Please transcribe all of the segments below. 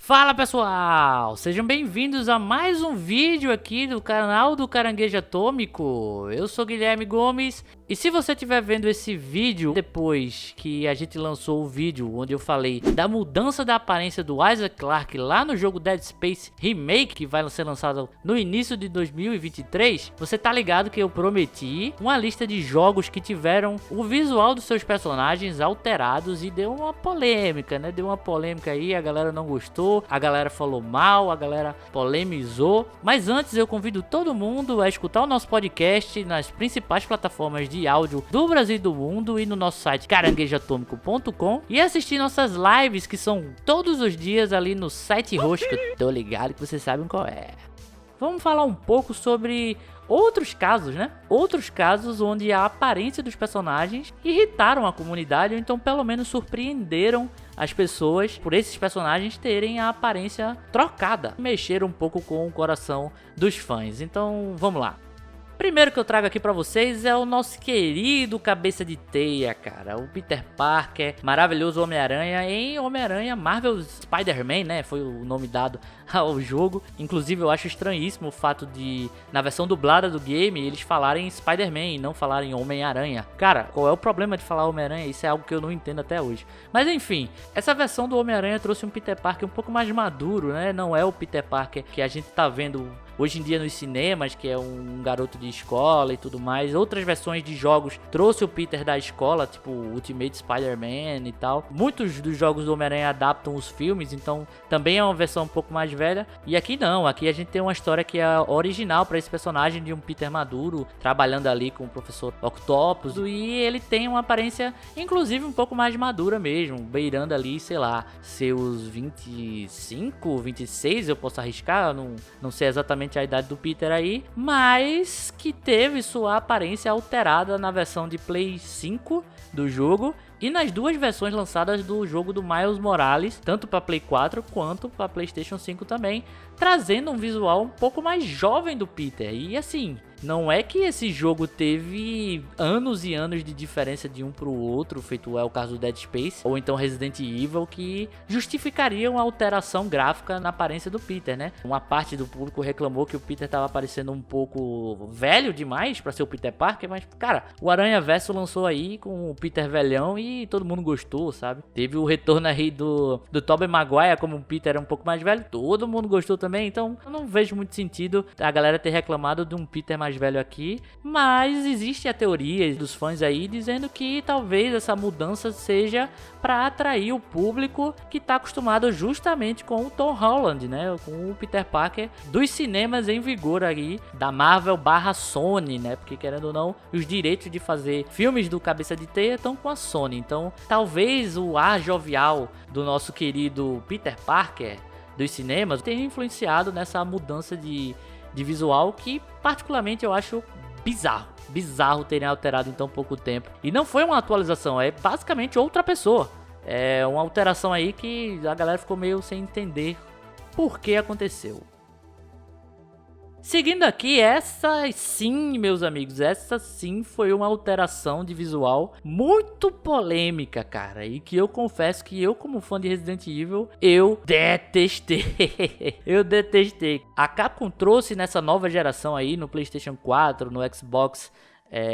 Fala pessoal, sejam bem-vindos a mais um vídeo aqui do canal do Caranguejo Atômico. Eu sou Guilherme Gomes e se você estiver vendo esse vídeo depois que a gente lançou o vídeo onde eu falei da mudança da aparência do Isaac Clarke lá no jogo Dead Space Remake, que vai ser lançado no início de 2023, você tá ligado que eu prometi uma lista de jogos que tiveram o visual dos seus personagens alterados e deu uma polêmica, né? Deu uma polêmica aí, a galera não gostou. A galera falou mal, a galera polemizou. Mas antes eu convido todo mundo a escutar o nosso podcast nas principais plataformas de áudio do Brasil e do mundo e no nosso site caranguejoatômico.com e assistir nossas lives que são todos os dias ali no site roxo, que eu tô ligado que vocês sabem qual é. Vamos falar um pouco sobre outros casos, né? Outros casos onde a aparência dos personagens irritaram a comunidade ou então pelo menos surpreenderam as pessoas por esses personagens terem a aparência trocada. Mexeram um pouco com o coração dos fãs. Então vamos lá. Primeiro que eu trago aqui pra vocês é o nosso querido cabeça de teia, cara. O Peter Parker, maravilhoso Homem-Aranha em Homem-Aranha Marvel Spider-Man, né? Foi o nome dado ao jogo. Inclusive eu acho estranhíssimo o fato de, na versão dublada do game, eles falarem Spider-Man e não falarem Homem-Aranha. Cara, qual é o problema de falar Homem-Aranha? Isso é algo que eu não entendo até hoje. Mas enfim, essa versão do Homem-Aranha trouxe um Peter Parker um pouco mais maduro, né? Não é o Peter Parker que a gente tá vendo hoje em dia nos cinemas, que é um garoto de escola e tudo mais. Outras versões de jogos trouxe o Peter da escola, tipo Ultimate Spider-Man e tal. Muitos dos jogos do Homem-Aranha adaptam os filmes, então também é uma versão um pouco mais velha. E aqui não, aqui a gente tem uma história que é original para esse personagem de um Peter maduro, trabalhando ali com o Professor Octopus. E ele tem uma aparência, inclusive, um pouco mais madura mesmo, beirando ali, sei lá, seus 25, 26, eu posso arriscar, não sei exatamente a idade do Peter aí, mas que teve sua aparência alterada na versão de Play 5 do jogo e nas duas versões lançadas do jogo do Miles Morales, tanto para Play 4 quanto para PlayStation 5 também, trazendo um visual um pouco mais jovem do Peter. E assim, não é que esse jogo teve anos e anos de diferença de um pro outro, feito é o caso do Dead Space, ou então Resident Evil, que justificariam a alteração gráfica na aparência do Peter, né? Uma parte do público reclamou que o Peter tava parecendo um pouco velho demais pra ser o Peter Parker, mas, cara, o Aranhaverso lançou aí com o Peter velhão e todo mundo gostou, sabe? Teve o retorno aí do Tobey Maguire como o Peter um pouco mais velho, todo mundo gostou também, então eu não vejo muito sentido a galera ter reclamado de um Peter mais velho aqui, mas existe a teoria dos fãs aí dizendo que talvez essa mudança seja para atrair o público que tá acostumado justamente com o Tom Holland, né, com o Peter Parker dos cinemas em vigor aí da Marvel / Sony, né, porque querendo ou não, os direitos de fazer filmes do Cabeça de Teia estão com a Sony, então talvez o ar jovial do nosso querido Peter Parker dos cinemas tenha influenciado nessa mudança de visual que particularmente eu acho bizarro terem alterado em tão pouco tempo. E não foi uma atualização, é basicamente outra pessoa. É uma alteração aí que a galera ficou meio sem entender por que aconteceu. Seguindo aqui, essa sim, meus amigos, essa sim foi uma alteração de visual muito polêmica, cara. E que eu confesso que eu, como fã de Resident Evil, eu detestei. Eu detestei. A Capcom trouxe nessa nova geração aí, no PlayStation 4, no Xbox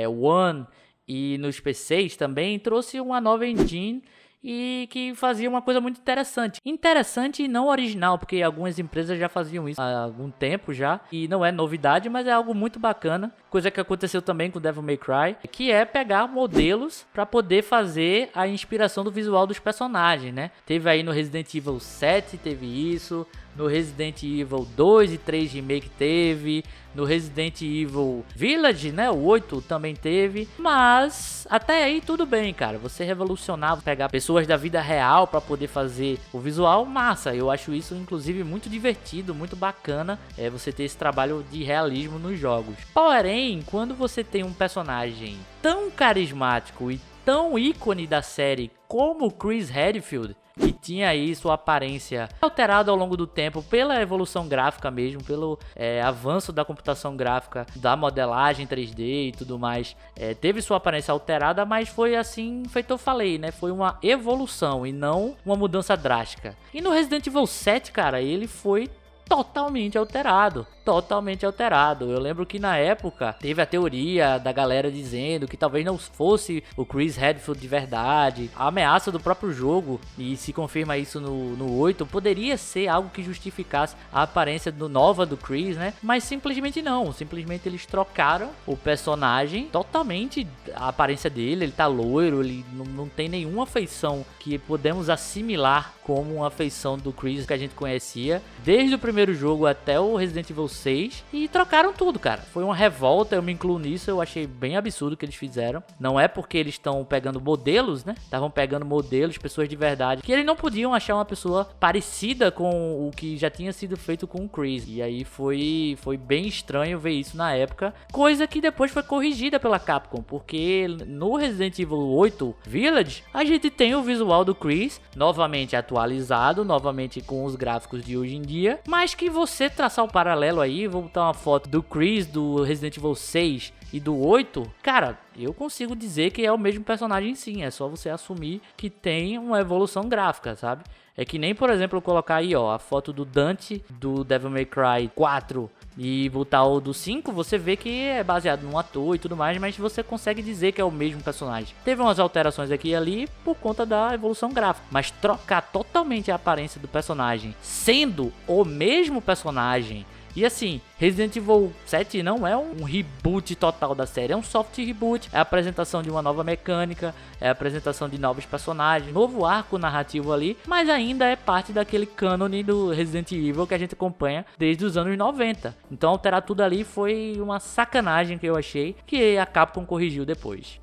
One e nos PCs também, trouxe uma nova engine e que fazia uma coisa muito interessante. Interessante e não original, porque algumas empresas já faziam isso há algum tempo já, e não é novidade, mas é algo muito bacana. Coisa que aconteceu também com Devil May Cry, que é pegar modelos para poder fazer a inspiração do visual dos personagens, né? Teve aí no Resident Evil 7, teve isso, no Resident Evil 2 e 3 Remake teve, no Resident Evil Village, né, o 8 também teve, mas até aí tudo bem, cara, você revolucionava, pegar pessoas da vida real para poder fazer o visual, massa, eu acho isso inclusive muito divertido, muito bacana, você ter esse trabalho de realismo nos jogos. Porém, quando você tem um personagem tão carismático e tão ícone da série como Chris Redfield, que tinha aí sua aparência alterada ao longo do tempo pela evolução gráfica mesmo, pelo avanço da computação gráfica, da modelagem 3D e tudo mais. Teve sua aparência alterada, mas foi assim, feito eu falei, né? Foi uma evolução e não uma mudança drástica. E no Resident Evil 7, cara, ele foi totalmente alterado. Totalmente alterado. Eu lembro que na época teve a teoria da galera dizendo que talvez não fosse o Chris Redfield de verdade. A ameaça do próprio jogo, e se confirma isso no 8, poderia ser algo que justificasse a aparência nova do Chris, né? Mas simplesmente não. Simplesmente eles trocaram o personagem totalmente. A aparência dele, ele tá loiro, ele não tem nenhuma feição que podemos assimilar como uma feição do Chris que a gente conhecia desde o primeiro jogo até o Resident Evil 6, e trocaram tudo, cara. Foi uma revolta, eu me incluo nisso, eu achei bem absurdo o que eles fizeram. Não é porque eles estão pegando modelos, né? Estavam pegando modelos, pessoas de verdade, que eles não podiam achar uma pessoa parecida com o que já tinha sido feito com o Chris. E aí foi bem estranho ver isso na época, coisa que depois foi corrigida pela Capcom, porque no Resident Evil 8 Village, a gente tem o visual do Chris, novamente atualizado, novamente com os gráficos de hoje em dia, mas que você traçar o paralelo aí, vou botar uma foto do Chris do Resident Evil 6 e do 8, cara, eu consigo dizer que é o mesmo personagem sim, é só você assumir que tem uma evolução gráfica, sabe? É que nem, por exemplo, eu colocar aí, ó, a foto do Dante do Devil May Cry 4 e botar o do 5, você vê que é baseado num ator e tudo mais, mas você consegue dizer que é o mesmo personagem. Teve umas alterações aqui e ali por conta da evolução gráfica, mas trocar totalmente a aparência do personagem, sendo o mesmo personagem. E assim, Resident Evil 7 não é um reboot total da série, é um soft reboot, é a apresentação de uma nova mecânica, é a apresentação de novos personagens, novo arco narrativo ali, mas ainda é parte daquele cânone do Resident Evil que a gente acompanha desde os anos 90. Então alterar tudo ali foi uma sacanagem que eu achei, que a Capcom corrigiu depois.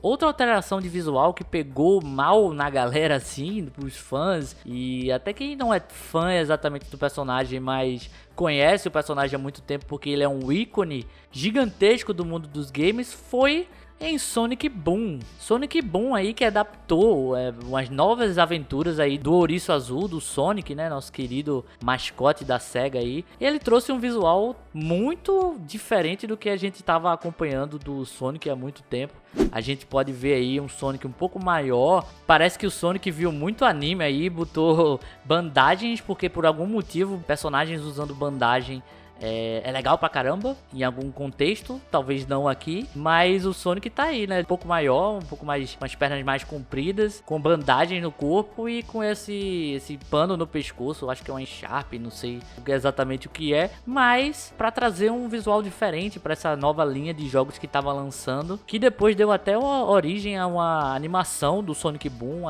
Outra alteração de visual que pegou mal na galera, assim, os fãs, e até quem não é fã exatamente do personagem, mas conhece o personagem há muito tempo porque ele é um ícone gigantesco do mundo dos games, foi em Sonic Boom. Sonic Boom aí que adaptou umas novas aventuras aí do Ouriço Azul, do Sonic, né, nosso querido mascote da SEGA aí. Ele trouxe um visual muito diferente do que a gente estava acompanhando do Sonic há muito tempo. A gente pode ver aí um Sonic um pouco maior. Parece que o Sonic viu muito anime aí, botou bandagens, porque por algum motivo personagens usando bandagem é legal pra caramba, em algum contexto, talvez não aqui, mas o Sonic tá aí, né, um pouco maior, um pouco mais, com as pernas mais compridas, com bandagens no corpo e com esse pano no pescoço, eu acho que é um encharpe, não sei exatamente o que é, mas pra trazer um visual diferente pra essa nova linha de jogos que tava lançando, que depois deu até origem a uma animação do Sonic Boom,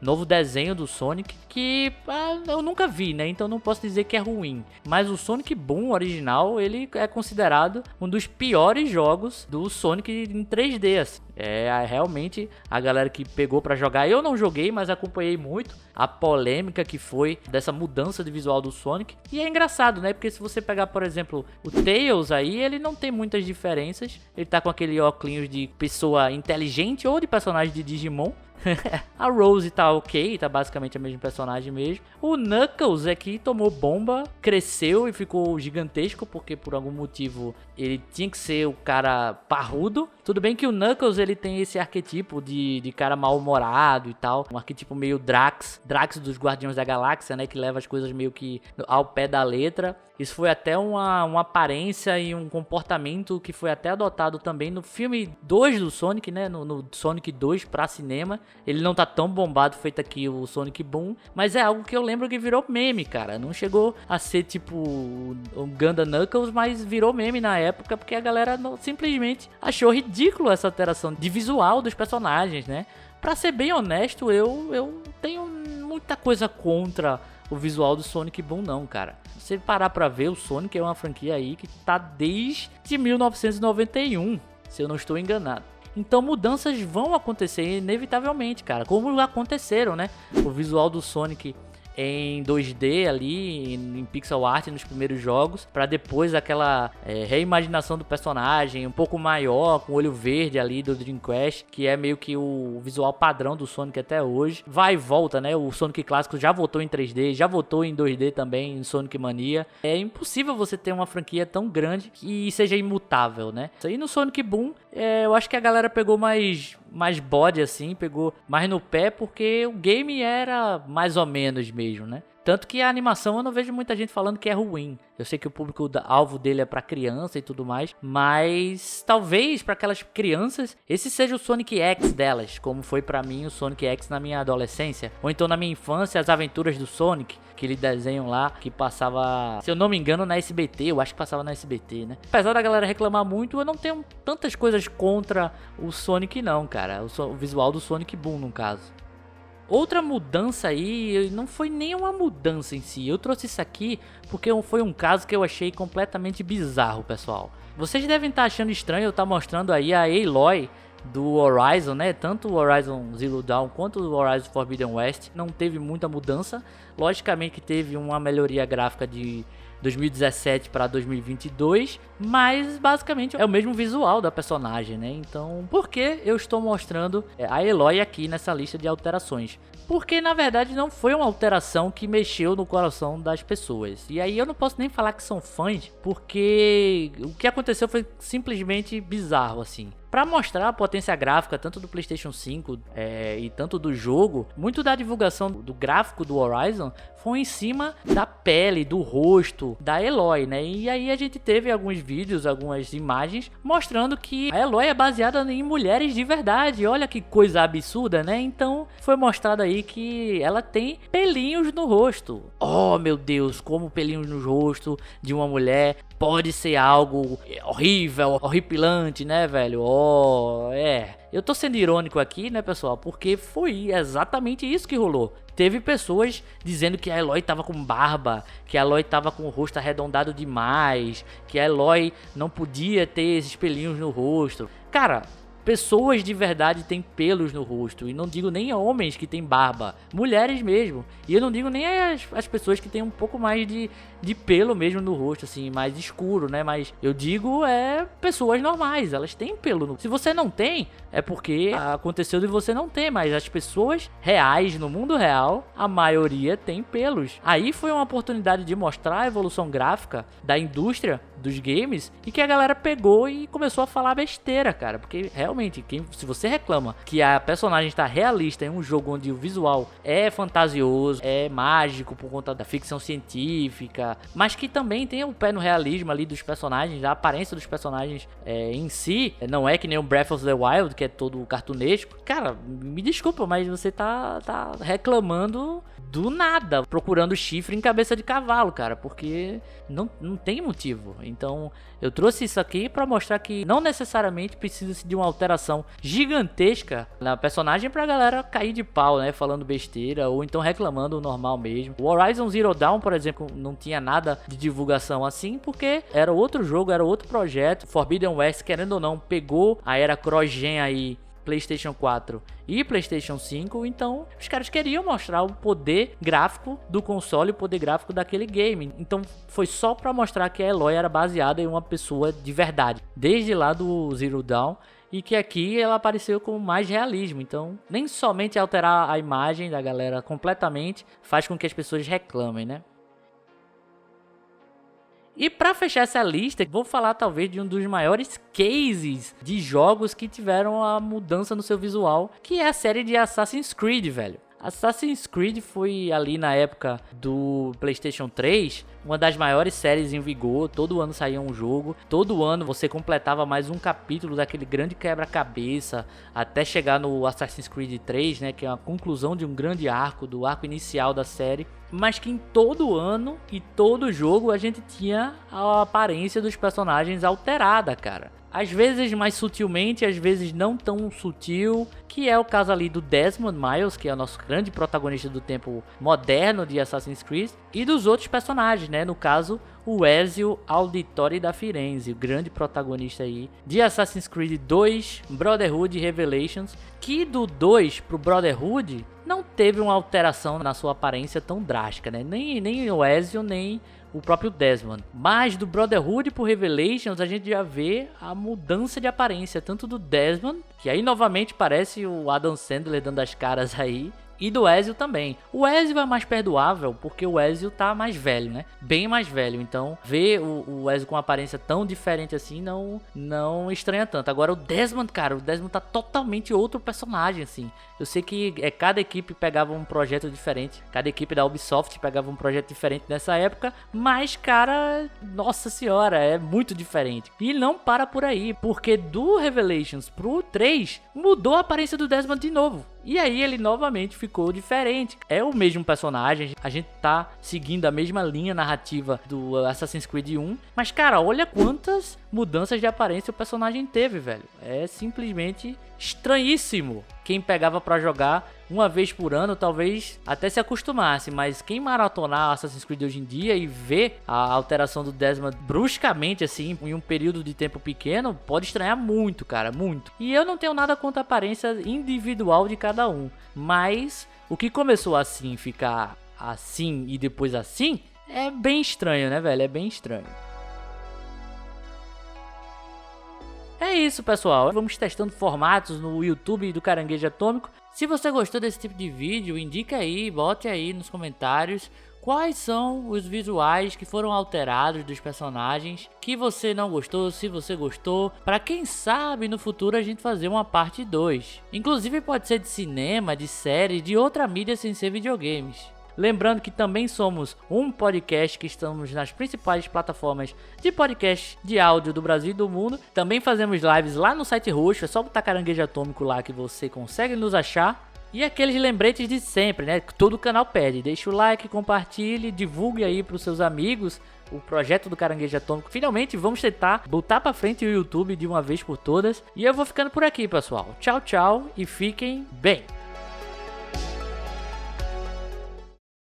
novo desenho do Sonic, que eu nunca vi, né, então não posso dizer que é ruim, mas o Sonic Boom original, ele é considerado um dos piores jogos do Sonic em 3D, assim. Realmente a galera que pegou pra jogar, eu não joguei, mas acompanhei muito a polêmica que foi dessa mudança de visual do Sonic. E é engraçado, né? Porque se você pegar, por exemplo, o Tails aí, ele não tem muitas diferenças. Ele tá com aquele óculos de pessoa inteligente ou de personagem de Digimon. A Rose tá ok, tá basicamente a mesma personagem mesmo. O Knuckles é que tomou bomba, cresceu e ficou gigantesco, porque por algum motivo ele tinha que ser o cara parrudo. Tudo bem que o Knuckles ele tem esse arquetipo de cara mal-humorado e tal, um arquetipo meio Drax dos Guardiões da Galáxia, né, que leva as coisas meio que ao pé da letra. Isso foi até uma aparência e um comportamento que foi até adotado também no filme 2 do Sonic, né? No Sonic 2 pra cinema. Ele não tá tão bombado feito aqui o Sonic Boom, mas é algo que eu lembro que virou meme, cara. Não chegou a ser tipo um Ganda Knuckles, mas virou meme na época porque a galera simplesmente achou ridículo essa alteração de visual dos personagens, né? Pra ser bem honesto, eu tenho muita coisa contra o visual do Sonic Boom não, cara. Se você parar pra ver, o Sonic é uma franquia aí que tá desde 1991, se eu não estou enganado. Então mudanças vão acontecer inevitavelmente, cara, como aconteceram, né? O visual do Sonic em 2D ali, em pixel art nos primeiros jogos, para depois aquela reimaginação do personagem um pouco maior, com olho verde ali do Dreamcast, que é meio que o visual padrão do Sonic até hoje. Vai e volta, né? O Sonic clássico já voltou em 3D, já voltou em 2D também, em Sonic Mania. É impossível você ter uma franquia tão grande que seja imutável, né? Isso aí no Sonic Boom, eu acho que a galera pegou mais bode assim, pegou mais no pé, porque o game era mais ou menos mesmo, né? Tanto que a animação eu não vejo muita gente falando que é ruim. Eu sei que o público-alvo dele é pra criança e tudo mais, mas talvez pra aquelas crianças esse seja o Sonic X delas, como foi pra mim o Sonic X na minha adolescência, ou então na minha infância, as aventuras do Sonic, aquele desenho lá que passava, se eu não me engano, na SBT, eu acho que passava na SBT, né? Apesar da galera reclamar muito, eu não tenho tantas coisas contra o Sonic não, cara, o visual do Sonic Boom no caso. Outra mudança aí, não foi nem uma mudança em si, eu trouxe isso aqui porque foi um caso que eu achei completamente bizarro, pessoal. Vocês devem estar achando estranho eu estar mostrando aí a Aloy do Horizon, né? Tanto o Horizon Zero Dawn quanto o Horizon Forbidden West não teve muita mudança. Logicamente que teve uma melhoria gráfica de 2017 para 2022, mas basicamente é o mesmo visual da personagem, né? Então, por que eu estou mostrando a Aloy aqui nessa lista de alterações? Porque na verdade não foi uma alteração que mexeu no coração das pessoas. E aí eu não posso nem falar que são fãs, porque o que aconteceu foi simplesmente bizarro assim. Para mostrar a potência gráfica tanto do PlayStation 5 e tanto do jogo, muito da divulgação do gráfico do Horizon foi em cima da pele, do rosto da Aloy, né? E aí a gente teve alguns vídeos, algumas imagens mostrando que a Aloy é baseada em mulheres de verdade. Olha que coisa absurda, né? Então foi mostrado aí que ela tem pelinhos no rosto. Oh meu Deus, como pelinhos no rosto de uma mulher pode ser algo horrível, horripilante, né, velho? Eu tô sendo irônico aqui, né, pessoal? Porque foi exatamente isso que rolou. Teve pessoas dizendo que a Aloy tava com barba, que a Aloy tava com o rosto arredondado demais, que a Aloy não podia ter esses pelinhos no rosto. Cara, pessoas de verdade têm pelos no rosto, e não digo nem homens que têm barba, mulheres mesmo, e eu não digo nem as pessoas que têm um pouco mais de pelo mesmo no rosto, assim, mais escuro, né, mas eu digo pessoas normais, elas têm pelo no... Se você não tem, é porque aconteceu de você não ter, mas as pessoas reais, no mundo real, a maioria tem pelos. Aí foi uma oportunidade de mostrar a evolução gráfica da indústria dos games, e que a galera pegou e começou a falar besteira, cara, porque realmente, se você reclama que a personagem está realista em um jogo onde o visual é fantasioso, é mágico por conta da ficção científica, mas que também tem o pé no realismo ali dos personagens, da aparência dos personagens em si, não é que nem o Breath of the Wild, que é todo cartunesco, cara, me desculpa, mas você tá reclamando do nada, procurando chifre em cabeça de cavalo, cara, porque não tem motivo. Então eu trouxe isso aqui pra mostrar que não necessariamente precisa de uma alteração gigantesca na personagem pra galera cair de pau, né, falando besteira ou então reclamando normal mesmo. O Horizon Zero Dawn, por exemplo, não tinha nada de divulgação assim, porque era outro jogo, era outro projeto. Forbidden West, querendo ou não, pegou a era cross-gen aí, PlayStation 4 e PlayStation 5, então os caras queriam mostrar o poder gráfico do console, o poder gráfico daquele game. Então foi só pra mostrar que a Aloy era baseada em uma pessoa de verdade, desde lá do Zero Dawn, e que aqui ela apareceu com mais realismo. Então nem somente alterar a imagem da galera completamente faz com que as pessoas reclamem, né? E para fechar essa lista, vou falar talvez de um dos maiores cases de jogos que tiveram a mudança no seu visual, que é a série de Assassin's Creed, velho. Assassin's Creed foi ali na época do PlayStation 3, uma das maiores séries em vigor. Todo ano saía um jogo, todo ano você completava mais um capítulo daquele grande quebra-cabeça, até chegar no Assassin's Creed 3, né, que é a conclusão de um grande arco, do arco inicial da série. Mas que em todo ano e todo jogo a gente tinha a aparência dos personagens alterada, cara. Às vezes mais sutilmente, às vezes não tão sutil, que é o caso ali do Desmond Miles, que é o nosso grande protagonista do tempo moderno de Assassin's Creed, e dos outros personagens, né? No caso, o Ezio Auditore da Firenze, o grande protagonista aí de Assassin's Creed 2 Brotherhood Revelations, que do 2 pro Brotherhood não teve uma alteração na sua aparência tão drástica, né? Nem o Ezio, nem o próprio Desmond. Mas do Brotherhood pro Revelations a gente já vê a mudança de aparência, tanto do Desmond, que aí novamente parece o Adam Sandler dando as caras aí, e do Ezio também. O Ezio é mais perdoável porque o Ezio tá mais velho, né? Bem mais velho. Então, ver o Ezio com uma aparência tão diferente assim não estranha tanto. Agora, o Desmond, cara, o Desmond tá totalmente outro personagem, assim. Eu sei que cada equipe pegava um projeto diferente. Cada equipe da Ubisoft pegava um projeto diferente nessa época. Mas, cara, nossa senhora, é muito diferente. E não para por aí, porque do Revelations pro 3, mudou a aparência do Desmond de novo. E aí ele novamente ficou diferente. É o mesmo personagem, a gente tá seguindo a mesma linha narrativa do Assassin's Creed 1. Mas, cara, olha quantas mudanças de aparência o personagem teve, velho. É simplesmente estranhíssimo. Quem pegava pra jogar uma vez por ano, talvez até se acostumasse. Mas quem maratonar Assassin's Creed hoje em dia e ver a alteração do Desmond bruscamente, assim, em um período de tempo pequeno, pode estranhar muito, cara, muito. E eu não tenho nada contra a aparência individual de cada um. Mas o que começou assim, ficar assim e depois assim, é bem estranho, né, velho? É bem estranho. É isso, pessoal. Vamos testando formatos no YouTube do Caranguejo Atômico. Se você gostou desse tipo de vídeo, indica aí, bote aí nos comentários quais são os visuais que foram alterados dos personagens, que você não gostou, se você gostou, para quem sabe no futuro a gente fazer uma parte 2. Inclusive pode ser de cinema, de série, de outra mídia sem ser videogames. Lembrando que também somos um podcast que estamos nas principais plataformas de podcast de áudio do Brasil e do mundo. Também fazemos lives lá no site roxo, é só botar Caranguejo Atômico lá que você consegue nos achar. E aqueles lembretes de sempre, né? Que todo canal pede. Deixa o like, compartilhe, divulgue aí para os seus amigos o projeto do Caranguejo Atômico. Finalmente vamos tentar botar para frente o YouTube de uma vez por todas. E eu vou ficando por aqui, pessoal. Tchau, tchau e fiquem bem.